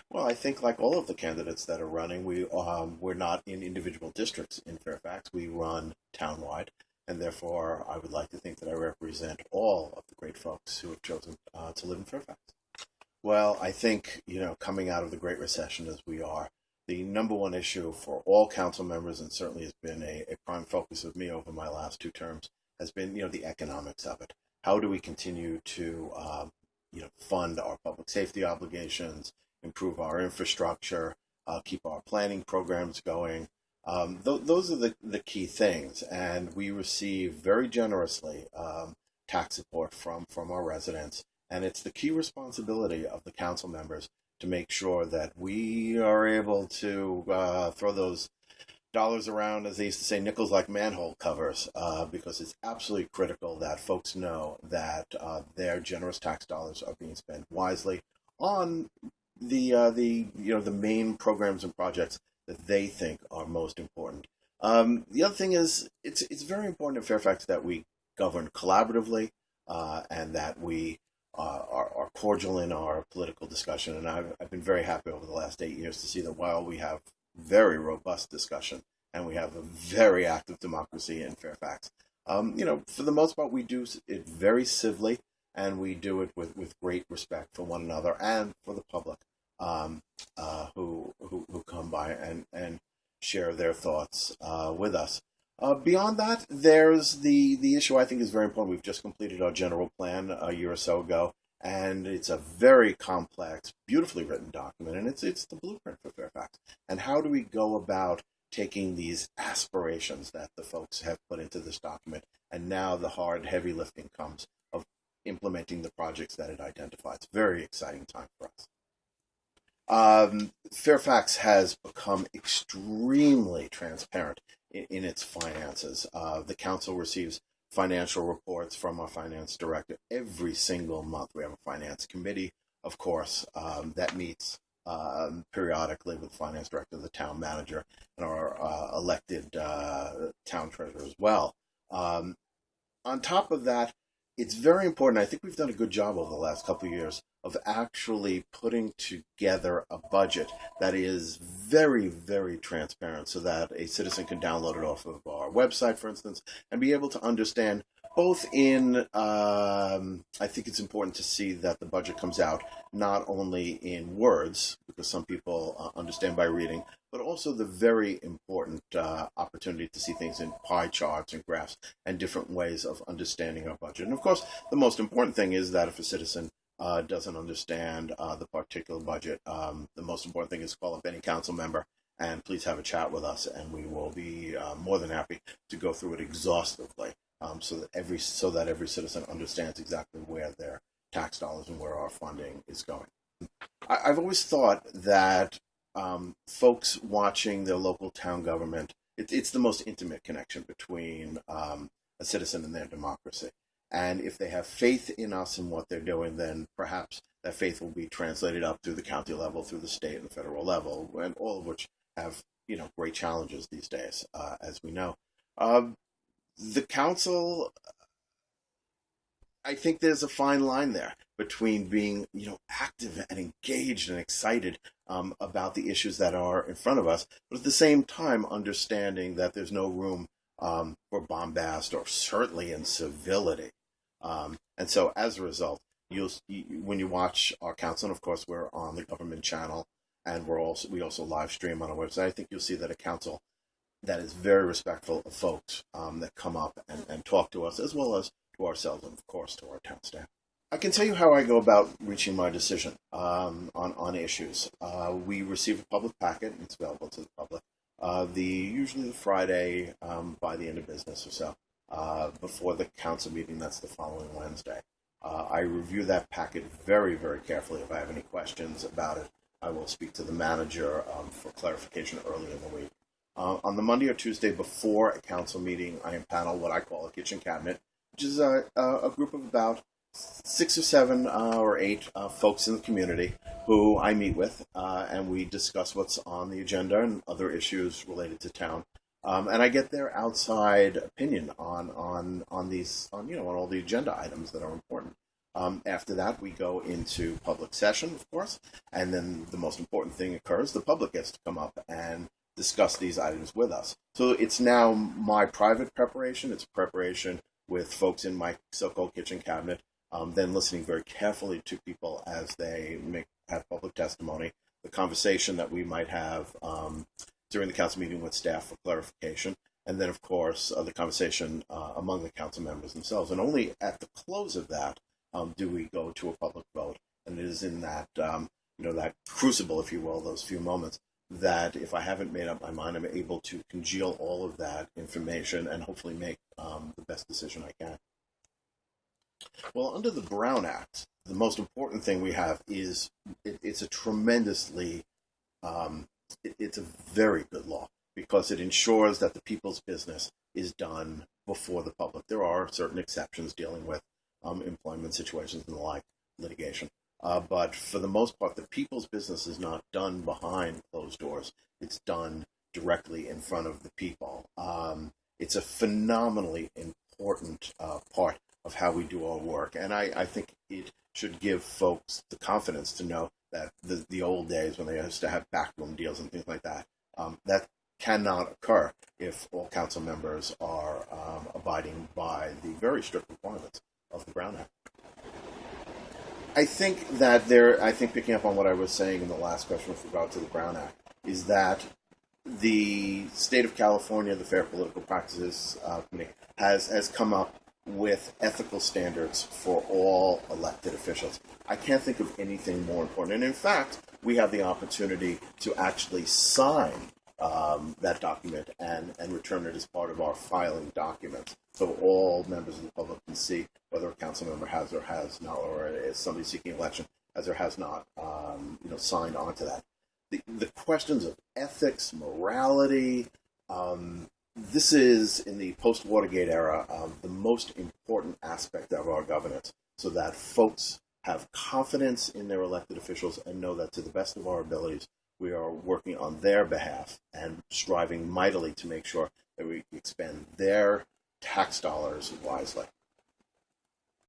Well, I think like all of the candidates that are running, we're not in individual districts in Fairfax. We run townwide, and therefore I would like to think that I represent all of the great folks who have chosen to live in Fairfax. Well, I think, coming out of the Great Recession as we are, the number one issue for all council members, and certainly has been a prime focus of me over my last two terms, has been, the economics of it. How do we continue to, fund our public safety obligations, improve our infrastructure, keep our planning programs going? Those are the key things, and we receive very generously tax support from our residents, and it's the key responsibility of the council members to make sure that we are able to throw those dollars around, as they used to say, nickels like manhole covers, because it's absolutely critical that folks know that their generous tax dollars are being spent wisely on the main programs and projects that they think are most important. The other thing is, it's very important in Fairfax that we govern collaboratively, and that we are cordial in our political discussion. And I've been very happy over the last 8 years to see that while we have very robust discussion and we have a very active democracy in Fairfax, for the most part, we do it very civilly, and we do it with great respect for one another and for the public, who come by and share their thoughts with us. Beyond that, there's the issue I think is very important. We've just completed our general plan a year or so ago, and it's a very complex, beautifully written document, and it's the blueprint for Fairfax. And how do we go about taking these aspirations that the folks have put into this document, and now the hard, heavy lifting comes of implementing the projects that it identifies. Very exciting time for us. Fairfax has become extremely transparent in its finances. The council receives financial reports from our finance director every single month. We have a finance committee, of course, that meets periodically with the finance director, the town manager, and our elected town treasurer as well. On top of that, it's very important. I think we've done a good job over the last couple of years of actually putting together a budget that is very, very transparent, so that a citizen can download it off of our website, for instance, and be able to understand both I think it's important to see that the budget comes out not only in words, because some people understand by reading, but also the very important opportunity to see things in pie charts and graphs and different ways of understanding our budget. And of course, the most important thing is that if a citizen doesn't understand the particular budget, the most important thing is to call up any council member and please have a chat with us, and we will be more than happy to go through it exhaustively, so that every citizen understands exactly where their tax dollars and where our funding is going. I've always thought that folks watching their local town government, it's the most intimate connection between a citizen and their democracy. And if they have faith in us and what they're doing, then perhaps that faith will be translated up through the county level, through the state and the federal level, and all of which have great challenges these days, as we know. The council, I think there's a fine line there between being, active and engaged and excited about the issues that are in front of us, but at the same time understanding that there's no room for bombast or certainly incivility. And so as a result, when you watch our council, and of course we're on the government channel, and we also live stream on our website, I think you'll see that a council that is very respectful of folks that come up and talk to us, as well as to ourselves and, of course, to our town staff. I can tell you how I go about reaching my decision on issues. We receive a public packet, and it's available to the public, usually the Friday by the end of business or so, before the council meeting. That's the following Wednesday. I review that packet very, very carefully. If I have any questions about it, I will speak to the manager for clarification early in the week. On the Monday or Tuesday before a council meeting, I impanel what I call a kitchen cabinet, which is a group of about 6 or 7 or 8 folks in the community who I meet with, and we discuss what's on the agenda and other issues related to town. And I get their outside opinion on all the agenda items that are important. After that, we go into public session, of course, and then the most important thing occurs. The public gets to come up and discuss these items with us. So it's now my private preparation. It's preparation with folks in my so-called kitchen cabinet, then listening very carefully to people as they have public testimony, the conversation that we might have during the council meeting with staff for clarification, and then, of course, the conversation among the council members themselves. And only at the close of that do we go to a public vote. And it is in that, that crucible, if you will, those few moments, that if I haven't made up my mind, I'm able to congeal all of that information and hopefully make the best decision I can. Well, under the Brown Act, the most important thing we have is it's a tremendously, it's a very good law because it ensures that the people's business is done before the public. There are certain exceptions dealing with employment situations and the like, litigation. But for the most part, the people's business is not done behind closed doors. It's done directly in front of the people. It's a phenomenally important part of how we do our work. And I think it should give folks the confidence to know that the old days when they used to have backroom deals and things like that, that cannot occur if all council members are abiding by the very strict requirements of the Brown Act. I think picking up on what I was saying in the last question with regard to the Brown Act, is that the state of California, the Fair Political Practices Committee, has come up with ethical standards for all elected officials. I can't think of anything more important. And in fact, we have the opportunity to actually sign that document and return it as part of our filing documents. So all members of the public can see whether a council member has or has not, or is somebody seeking election has or has not, signed on to that. The questions of ethics, morality, this is, in the post-Watergate era, the most important aspect of our governance, so that folks have confidence in their elected officials and know that to the best of our abilities, we are working on their behalf and striving mightily to make sure that we expend their tax dollars wisely.